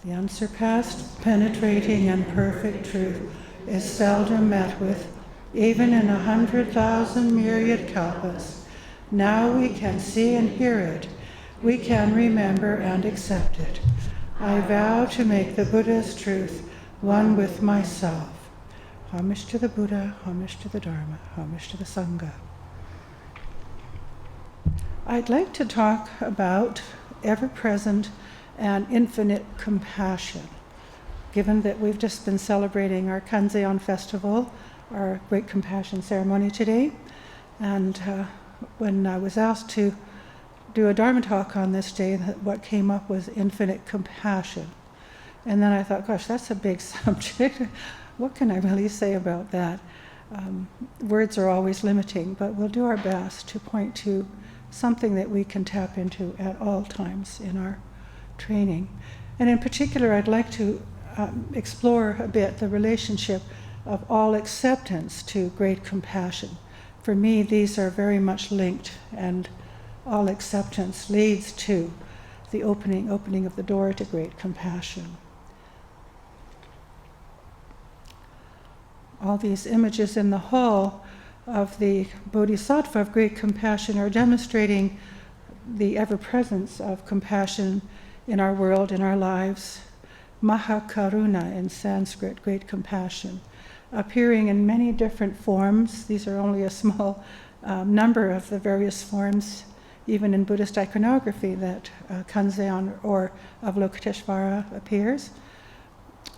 The unsurpassed, penetrating, and perfect truth is seldom met with, even in 100,000 myriad kalpas. Now we can see and hear it. We can remember and accept it. I vow to make the Buddha's truth one with myself. Homage to the Buddha, homage to the Dharma, homage to the Sangha. I'd like to talk about ever-present and infinite compassion. Given that we've just been celebrating our Kanzeon festival, our Great Compassion ceremony today, and when I was asked to do a Dharma talk on this day, what came up was infinite compassion. And then I thought, gosh, that's a big subject. What can I really say about that? Words are always limiting, but we'll do our best to point to something that we can tap into at all times in our training. And in particular, I'd like to explore a bit the relationship of all acceptance to great compassion. For me, these are very much linked, and all acceptance leads to the opening of the door to great compassion. All these images in the hall of the Bodhisattva of great compassion are demonstrating the ever-presence of compassion in our world, in our lives. Mahakaruna in Sanskrit, great compassion, appearing in many different forms. These are only a small number of the various forms, even in Buddhist iconography, that Kanzeon or Avalokiteshvara appears.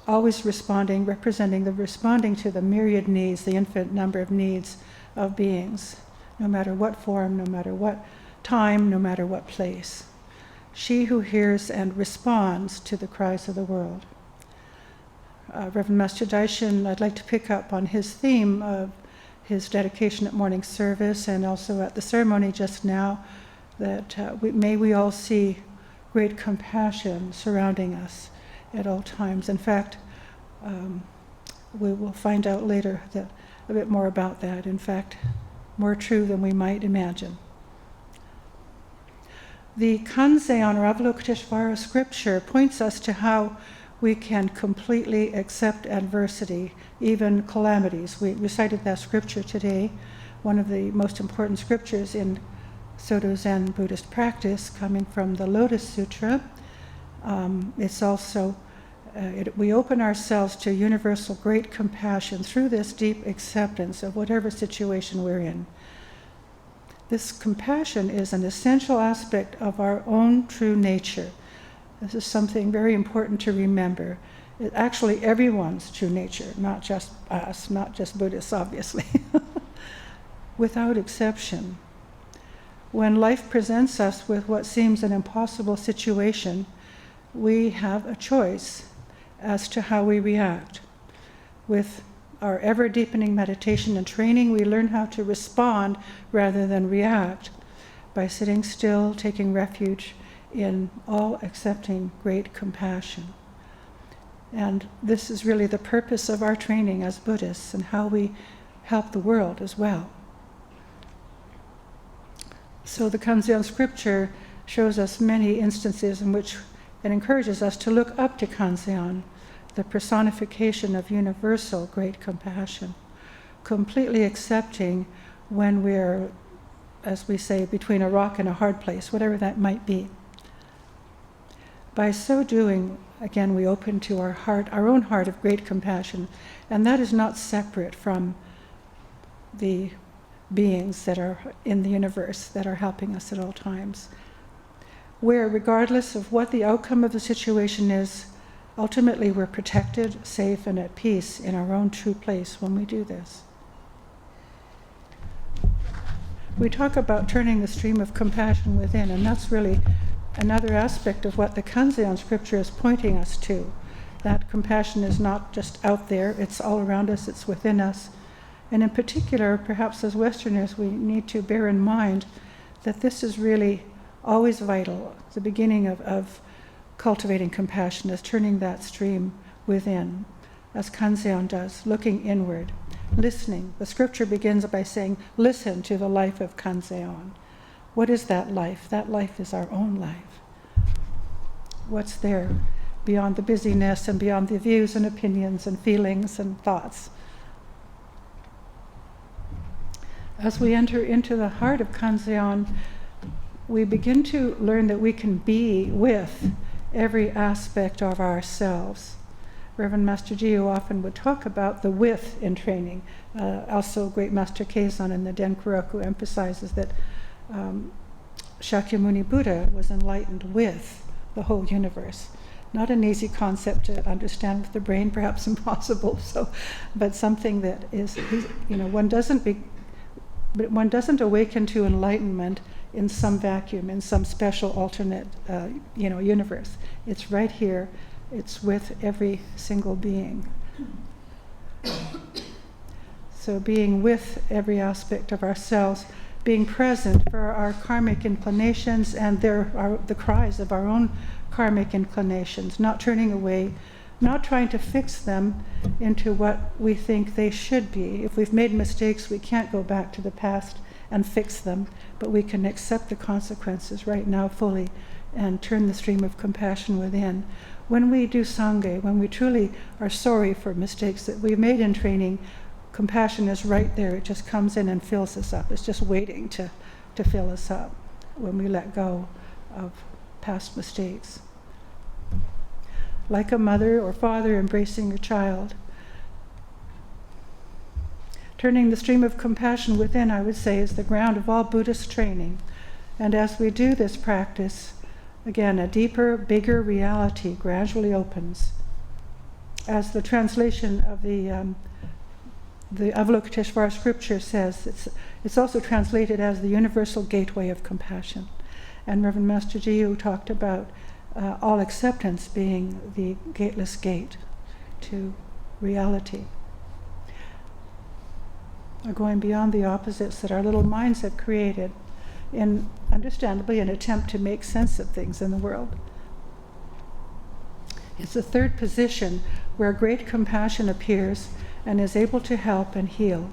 Always responding to the myriad needs, the infinite number of needs of beings, no matter what form, no matter what time, no matter what place. She who hears and responds to the cries of the world. Reverend Master Daishin, I'd like to pick up on his theme of his dedication at morning service and also at the ceremony just now, that may we all see great compassion surrounding us at all times. In fact, we will find out later that a bit more about that. In fact, more true than we might imagine. The Kanzeon or Avalokiteshvara scripture points us to how we can completely accept adversity, even calamities. We recited that scripture today, one of the most important scriptures in Soto Zen Buddhist practice, coming from the Lotus Sutra. It's also, we open ourselves to universal great compassion through this deep acceptance of whatever situation we're in. This compassion is an essential aspect of our own true nature. This is something very important to remember. It's actually everyone's true nature, not just us, not just Buddhists, obviously, without exception. When life presents us with what seems an impossible situation, we have a choice as to how we react. With our ever-deepening meditation and training, we learn how to respond rather than react by sitting still, taking refuge in all-accepting great compassion. And this is really the purpose of our training as Buddhists and how we help the world as well. So the Kanzeon scripture shows us many instances in which it encourages us to look up to Kanzeon, the personification of universal great compassion, completely accepting when we're, as we say, between a rock and a hard place, whatever that might be. By so doing, again, we open to our heart, our own heart of great compassion, and that is not separate from the beings that are in the universe that are helping us at all times. Where, regardless of what the outcome of the situation is, ultimately we're protected, safe, and at peace in our own true place when we do this. We talk about turning the stream of compassion within, and that's really another aspect of what the Kanzeon scripture is pointing us to. That compassion is not just out there, it's all around us, it's within us. And in particular, perhaps as Westerners, we need to bear in mind that this is really always vital. The beginning of cultivating compassion is turning that stream within, as Kanzeon does, looking inward, listening. The scripture begins by saying, listen to the life of Kanzeon. What is that life? That life is our own life. What's there? beyond the busyness and beyond the views and opinions and feelings and thoughts. As we enter into the heart of Kanzeon, we begin to learn that we can be with every aspect of ourselves. Reverend Master Jiyu often would talk about the with in training. Also, Great Master Keizan in the Denkuroku emphasizes that Shakyamuni Buddha was enlightened with the whole universe. Not an easy concept to understand with the brain, perhaps impossible. But something that is, one doesn't awaken to enlightenment in some vacuum, in some special alternate, universe. It's right here. It's with every single being. So being with every aspect of ourselves, being present for our karmic inclinations and the cries of our own karmic inclinations, not turning away, not trying to fix them into what we think they should be. If we've made mistakes, we can't go back to the past and fix them, but we can accept the consequences right now fully and turn the stream of compassion within. When we do Sangha, when we truly are sorry for mistakes that we've made in training, compassion is right there. It just comes in and fills us up. It's just waiting to fill us up when we let go of past mistakes. Like a mother or father embracing a child. Turning the stream of compassion within, I would say, is the ground of all Buddhist training. And as we do this practice, again, a deeper, bigger reality gradually opens. As the translation of the Avalokiteshvara scripture says, it's also translated as the universal gateway of compassion. And Reverend Master Jiyu talked about all acceptance being the gateless gate to reality. Or going beyond the opposites that our little minds have created in, understandably, an attempt to make sense of things in the world. It's the third position where great compassion appears and is able to help and heal,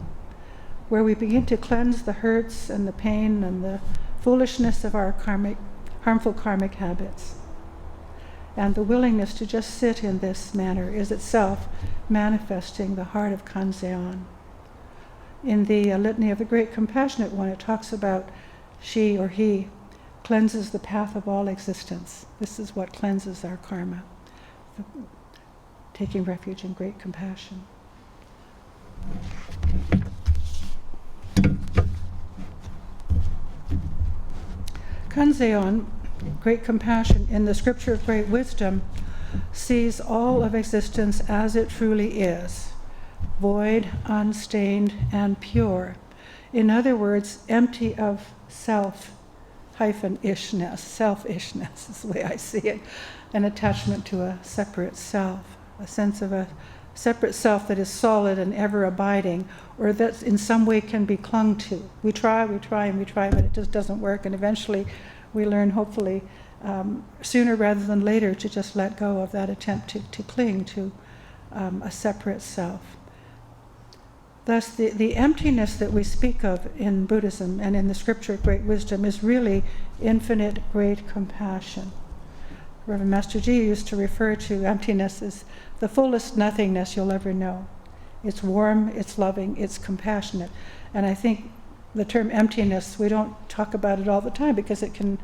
where we begin to cleanse the hurts and the pain and the foolishness of our harmful karmic habits. And the willingness to just sit in this manner is itself manifesting the heart of Kanzeon. In the Litany of the Great Compassionate One, it talks about she or he cleanses the path of all existence. This is what cleanses our karma, taking refuge in great compassion. Kanzeon, great compassion, in the Scripture of Great Wisdom, sees all of existence as it truly is, void, unstained, and pure. In other words, empty of selfishness is the way I see it, an attachment to a separate self, a sense of a separate self that is solid and ever abiding, or that in some way can be clung to. We try, but it just doesn't work, and eventually we learn, hopefully, sooner rather than later, to just let go of that attempt to cling to a separate self. Thus, the emptiness that we speak of in Buddhism and in the Scripture of Great Wisdom is really infinite great compassion. Reverend Master Ji used to refer to emptiness as the fullest nothingness you'll ever know. It's warm, it's loving, it's compassionate. And I think the term emptiness, we don't talk about it all the time because it can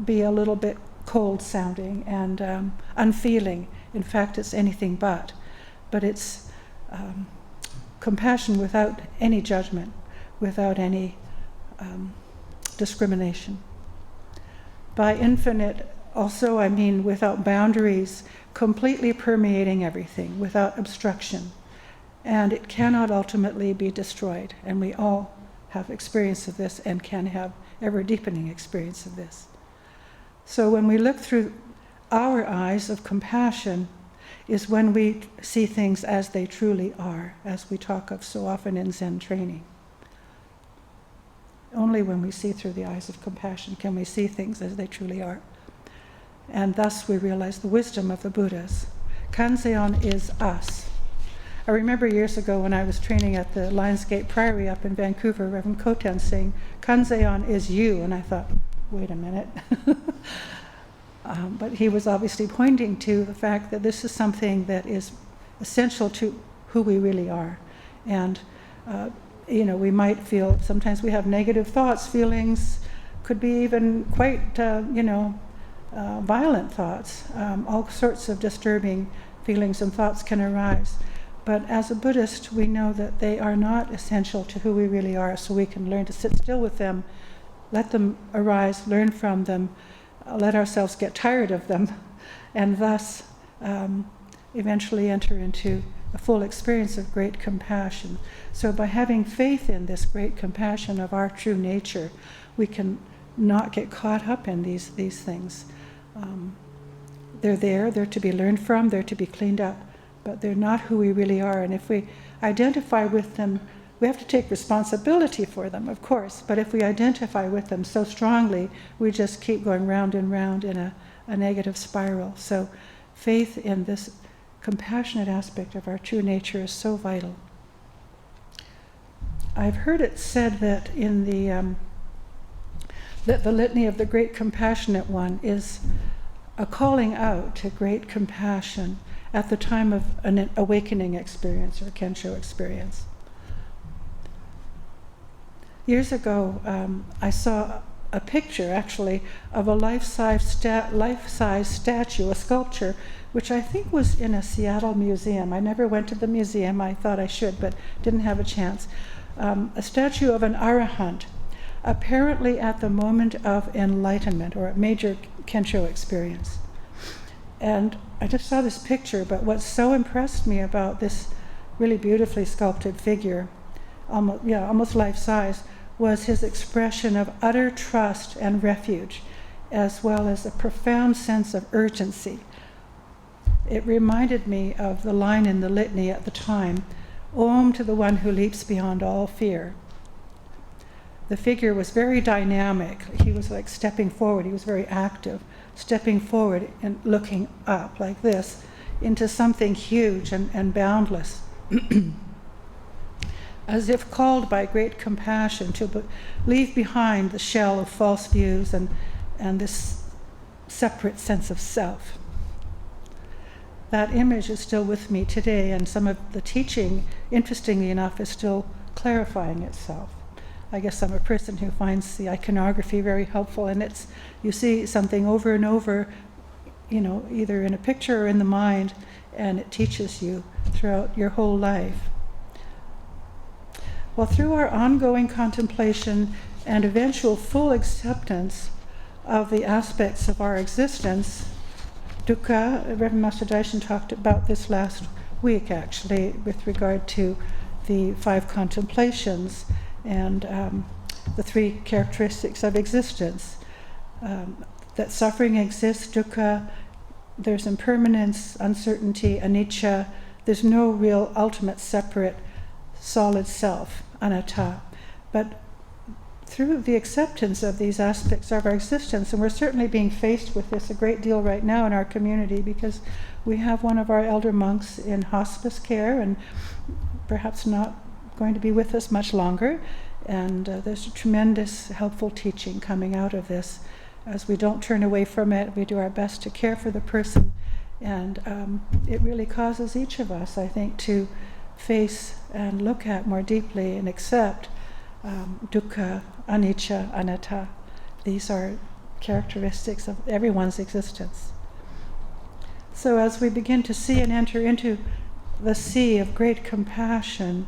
be a little bit cold sounding and unfeeling. In fact, it's anything but. But it's compassion without any judgment, without any discrimination. By infinite, also, I mean without boundaries, completely permeating everything, without obstruction. And it cannot ultimately be destroyed. And we all have experience of this and can have ever-deepening experience of this. So when we look through our eyes of compassion is when we see things as they truly are, as we talk of so often in Zen training. Only when we see through the eyes of compassion can we see things as they truly are. And thus we realize the wisdom of the Buddhas. Kanzeon is us. I remember years ago when I was training at the Lionsgate Priory up in Vancouver, Reverend Koten saying, Kanzeon is you. And I thought, wait a minute. But he was obviously pointing to the fact that this is something that is essential to who we really are. And, we might feel, sometimes we have negative thoughts, feelings, could be even quite, violent thoughts. All sorts of disturbing feelings and thoughts can arise. But as a Buddhist, we know that they are not essential to who we really are, so we can learn to sit still with them, let them arise, learn from them, let ourselves get tired of them, and thus eventually enter into a full experience of great compassion. So by having faith in this great compassion of our true nature, we can not get caught up in these things. They're to be learned from, they're to be cleaned up, but they're not who we really are. And if we identify with them, we have to take responsibility for them, of course, but if we identify with them so strongly, we just keep going round and round in a negative spiral. So faith in this compassionate aspect of our true nature is so vital. I've heard it said that in that the litany of the Great Compassionate One is a calling out to great compassion at the time of an awakening experience or Kensho experience. Years ago, I saw a picture, actually, of a life-size statue, a sculpture, which I think was in a Seattle museum. I never went to the museum. I thought I should, but didn't have a chance. A statue of an arahant, apparently at the moment of enlightenment or a major Kensho experience. And I just saw this picture, but what so impressed me about this really beautifully sculpted figure, almost life-size, was his expression of utter trust and refuge, as well as a profound sense of urgency. It reminded me of the line in the litany at the time, "Om to the one who leaps beyond all fear." The figure was very dynamic. He was like stepping forward. He was very active, stepping forward and looking up like this into something huge and boundless. As if called by great compassion to leave behind the shell of false views and this separate sense of self. That image is still with me today, and some of the teaching, interestingly enough, is still clarifying itself. I guess I'm a person who finds the iconography very helpful, and you see something over and over, either in a picture or in the mind, and it teaches you throughout your whole life. Well, through our ongoing contemplation and eventual full acceptance of the aspects of our existence, dukkha, Reverend Master Daishin talked about this last week, actually, with regard to the 5 contemplations and the 3 characteristics of existence. That suffering exists, dukkha, there's impermanence, uncertainty, anicca, there's no real ultimate separate solid self, anatta. But through the acceptance of these aspects of our existence, and we're certainly being faced with this a great deal right now in our community, because we have one of our elder monks in hospice care and perhaps not going to be with us much longer, and there's a tremendous helpful teaching coming out of this. As we don't turn away from it, we do our best to care for the person, and it really causes each of us, I think, to face and look at more deeply and accept dukkha, anicca, anatta. These are characteristics of everyone's existence. So as we begin to see and enter into the sea of great compassion,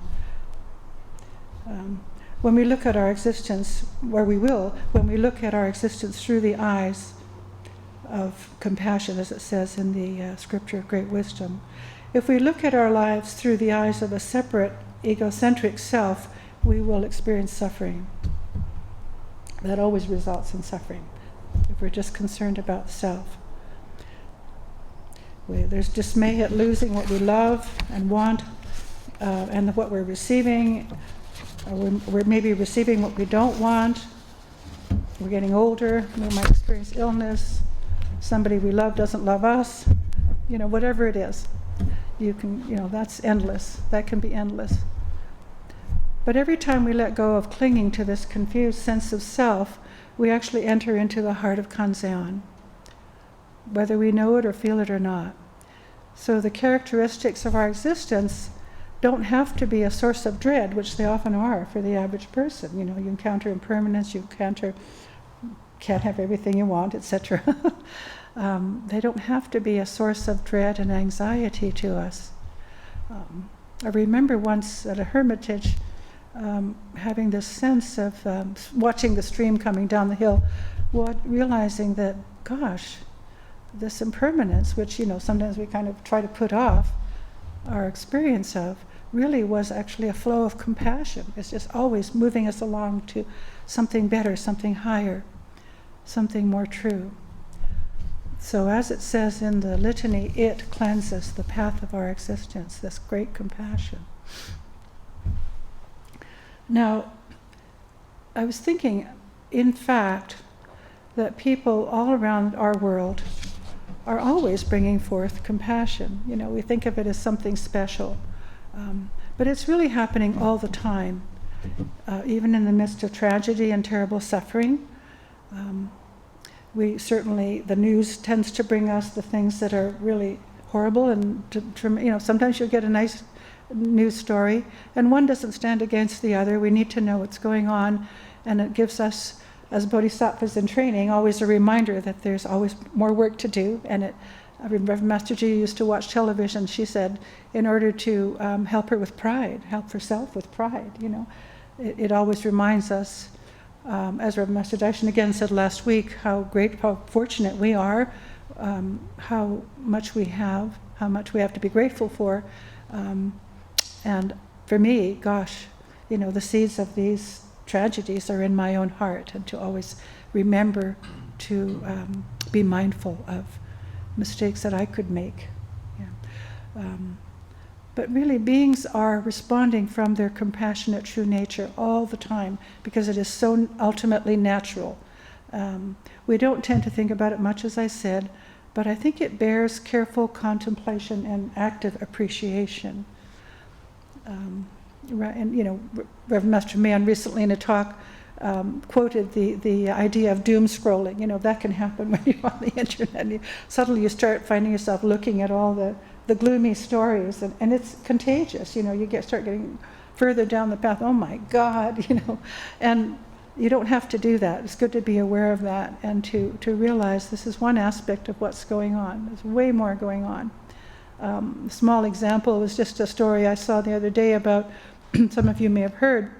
when we look at our existence, when we look at our existence through the eyes of compassion, as it says in the scripture of great wisdom, if we look at our lives through the eyes of a separate egocentric self, we will experience suffering. That always results in suffering, if we're just concerned about the self. There's dismay at losing what we love and want, and what we're receiving. We're maybe receiving what we don't want. We're getting older. We might experience illness. Somebody we love doesn't love us. Whatever it is. That's endless. That can be endless. But every time we let go of clinging to this confused sense of self, we actually enter into the heart of Kanzeon. whether we know it or feel it or not. So the characteristics of our existence don't have to be a source of dread, which they often are for the average person. You encounter impermanence, you can't have everything you want, etc. They don't have to be a source of dread and anxiety to us. I remember once at a hermitage having this sense of watching the stream coming down the hill, realizing that, gosh, this impermanence, which sometimes we kind of try to put off our experience of, really was actually a flow of compassion. It's just always moving us along to something better, something higher, something more true. So as it says in the litany, it cleanses the path of our existence, this great compassion. Now, I was thinking, in fact, that people all around our world are always bringing forth compassion. We think of it as something special. But it's really happening all the time, even in the midst of tragedy and terrible suffering. The news tends to bring us the things that are really horrible, and sometimes you'll get a nice news story, and one doesn't stand against the other. We need to know what's going on, and it gives us, as bodhisattvas in training, always a reminder that there's always more work to do. And Reverend Master G used to watch television. She said, in order to help herself with pride, it always reminds us, as Reverend Master Darshan again said last week, how fortunate we are, how much we have to be grateful for. And for me, gosh, the seeds of these tragedies are in my own heart, and to always remember to be mindful of mistakes that I could make. But really, beings are responding from their compassionate true nature all the time, because it is so ultimately natural. We don't tend to think about it much, as I said, but I think it bears careful contemplation and active appreciation. And Reverend Master Mayan recently in a talk quoted the idea of doom scrolling. That can happen when you're on the internet. Suddenly you start finding yourself looking at all the gloomy stories, and it's contagious. You start getting further down the path. Oh my God, and you don't have to do that. It's good to be aware of that and to realize this is one aspect of what's going on. There's way more going on. A small example was just a story I saw the other day about, some of you may have heard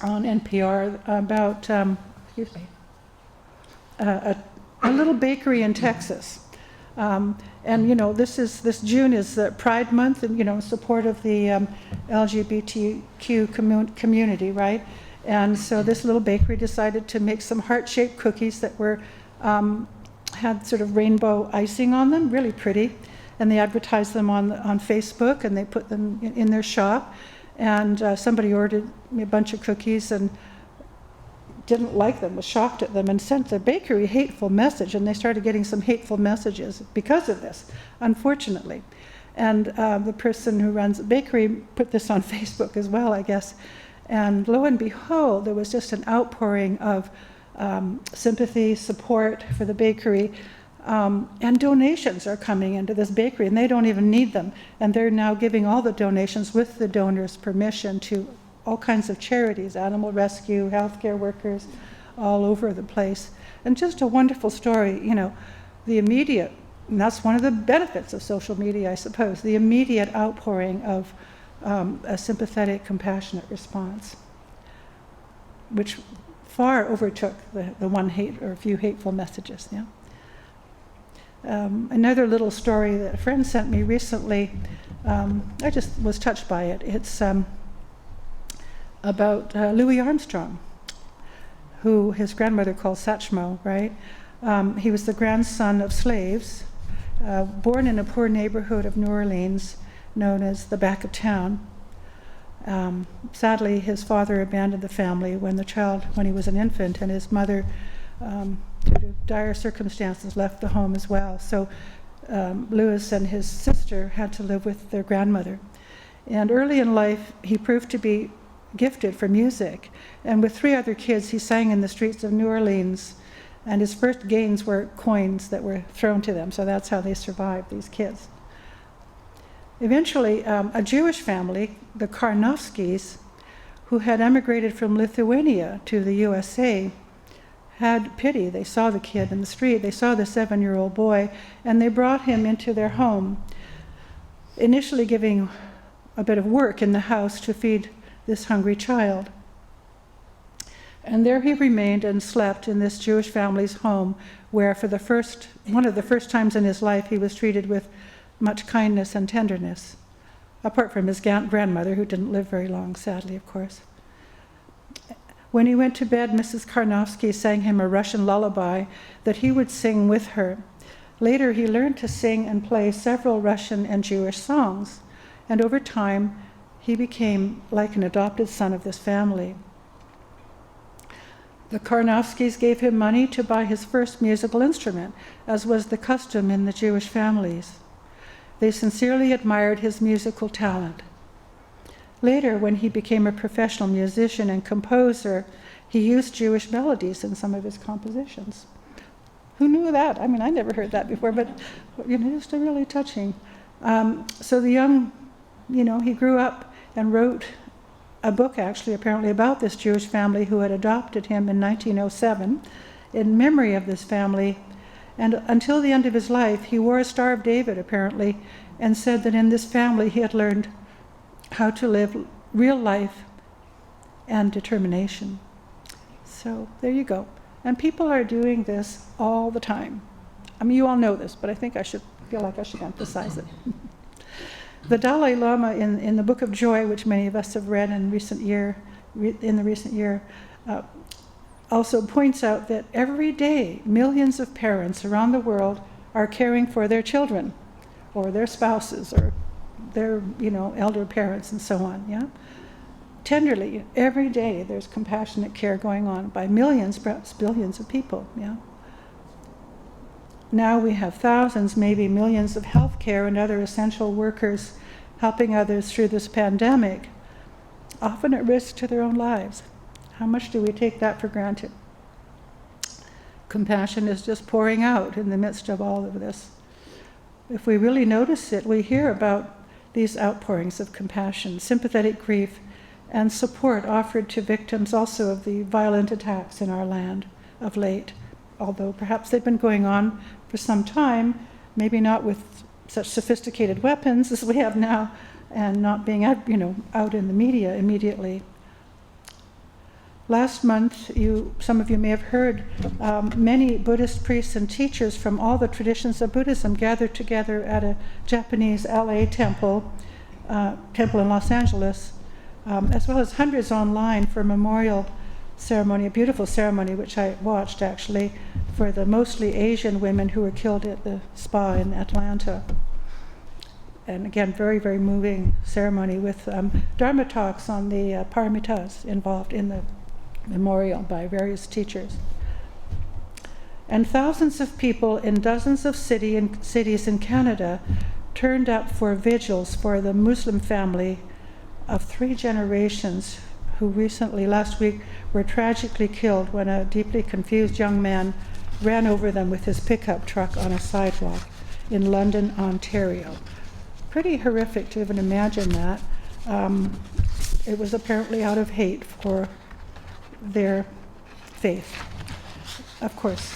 on NPR, about a little bakery in Texas. And this June is Pride Month, and in support of the LGBTQ community, right? And so this little bakery decided to make some heart-shaped cookies that had sort of rainbow icing on them, really pretty. And they advertised them on Facebook, and they put them in their shop. And somebody ordered me a bunch of cookies and didn't like them, was shocked at them, and sent the bakery a hateful message. And they started getting some hateful messages because of this, unfortunately. And the person who runs the bakery put this on Facebook as well, I guess. And lo and behold, there was just an outpouring of sympathy, support for the bakery. And donations are coming into this bakery, and they don't even need them. And they're now giving all the donations with the donor's permission to all kinds of charities, animal rescue, healthcare workers, all over the place. And just a wonderful story, the immediate, and that's one of the benefits of social media, I suppose, the immediate outpouring of a sympathetic, compassionate response, which far overtook the one hate or a few hateful messages. Yeah. Another little story that a friend sent me recently, I just was touched by it. It's about Louis Armstrong, who his grandmother called Satchmo, right? He was the grandson of slaves, born in a poor neighborhood of New Orleans known as the Back of Town. Sadly, his father abandoned the family when he was an infant, and his mother, due to dire circumstances, left the home as well. So Louis and his sister had to live with their grandmother. And early in life, he proved to be gifted for music. And with 3 other kids, he sang in the streets of New Orleans, And his first gains were coins that were thrown to them, so that's how they survived, these kids. Eventually, a Jewish family, the Karnofskys, who had emigrated from Lithuania to the USA, had pity. They saw the kid in the street, they saw the 7-year-old boy, and they brought him into their home, initially giving a bit of work in the house to feed this hungry child. And there he remained and slept in this Jewish family's home, where for one of the first times in his life he was treated with much kindness and tenderness, apart from his grandmother, who didn't live very long, sadly, of course. When he went to bed, Mrs. Karnofsky sang him a Russian lullaby that he would sing with her. Later, he learned to sing and play several Russian and Jewish songs, and over time, he became like an adopted son of this family. The Karnofskys gave him money to buy his first musical instrument, as was the custom in the Jewish families. They sincerely admired his musical talent. Later, when he became a professional musician and composer, he used Jewish melodies in some of his compositions. Who knew that? I mean, I never heard that before, but just really touching. So the young, he grew up and wrote a book, actually, apparently, about this Jewish family who had adopted him in 1907 in memory of this family. And until the end of his life, he wore a Star of David, apparently, and said that in this family he had learned how to live real life and determination. So there you go. And people are doing this all the time. I mean, you all know this, but I think I feel like I should emphasize it. The Dalai Lama in the Book of Joy, which many of us have read in the recent year, also points out that every day millions of parents around the world are caring for their children or their spouses or their elder parents and so on. Yeah, tenderly, every day there's compassionate care going on by millions, perhaps billions of people. Yeah. Now we have thousands, maybe millions of healthcare and other essential workers helping others through this pandemic, often at risk to their own lives. How much do we take that for granted? Compassion is just pouring out in the midst of all of this. If we really notice it, we hear about these outpourings of compassion, sympathetic grief, and support offered to victims also of the violent attacks in our land of late, although perhaps they've been going on for some time, maybe not with such sophisticated weapons as we have now, and not being out in the media immediately. Last month, some of you may have heard, many Buddhist priests and teachers from all the traditions of Buddhism gathered together at a Japanese LA temple in Los Angeles, as well as hundreds online for a memorial ceremony, a beautiful ceremony, which I watched actually, for the mostly Asian women who were killed at the spa in Atlanta. And again, very, very moving ceremony with Dharma talks on the paramitas involved in the memorial by various teachers. And thousands of people in dozens of cities in Canada turned up for vigils for the Muslim family of 3 generations who recently, last week, were tragically killed when a deeply confused young man ran over them with his pickup truck on a sidewalk in London, Ontario. Pretty horrific to even imagine that. It was apparently out of hate for their faith. Of course,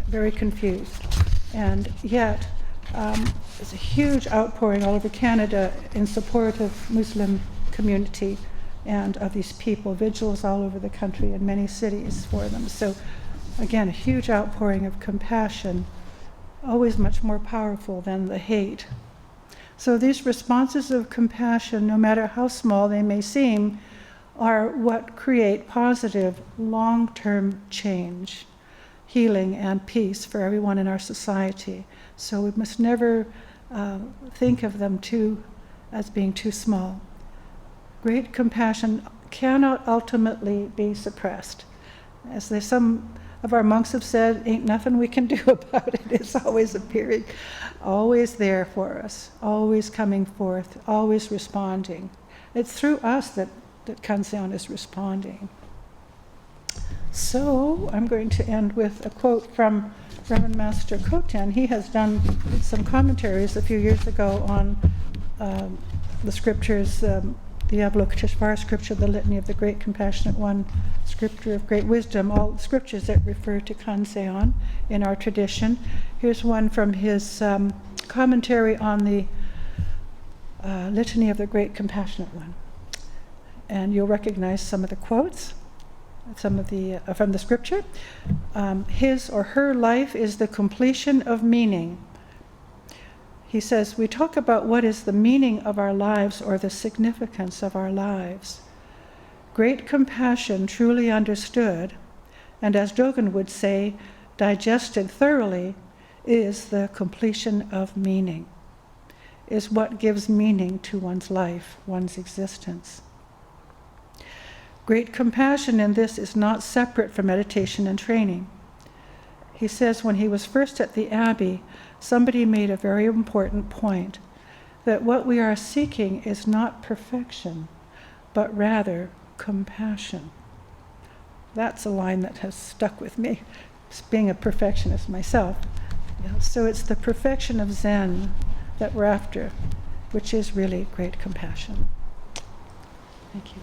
very confused. And yet, there's a huge outpouring all over Canada in support of Muslim community and of these people, vigils all over the country in many cities for them. So again, a huge outpouring of compassion, always much more powerful than the hate. So these responses of compassion, no matter how small they may seem, are what create positive long-term change, healing, and peace for everyone in our society. So we must never think of them as being too small. Great compassion cannot ultimately be suppressed. As some of our monks have said, ain't nothing we can do about it. It's always appearing, always there for us, always coming forth, always responding. It's through us that Kanzeon is responding. So I'm going to end with a quote from Reverend Master Koten. He has done some commentaries a few years ago on the scriptures, the Avalokiteshvara scripture, the Litany of the Great Compassionate One, Scripture of Great Wisdom, all the scriptures that refer to Kanzeon in our tradition. Here's one from his commentary on the Litany of the Great Compassionate One. And you'll recognize some of the quotes, some of the from the scripture. His or her life is the completion of meaning. He says, we talk about what is the meaning of our lives or the significance of our lives. Great compassion truly understood, and as Dogen would say, digested thoroughly, is the completion of meaning, is what gives meaning to one's life, one's existence. Great compassion in this is not separate from meditation and training. He says when he was first at the Abbey, somebody made a very important point, that what we are seeking is not perfection, but rather compassion. That's a line that has stuck with me, being a perfectionist myself. Yeah, so it's the perfection of Zen that we're after, which is really great compassion. Thank you.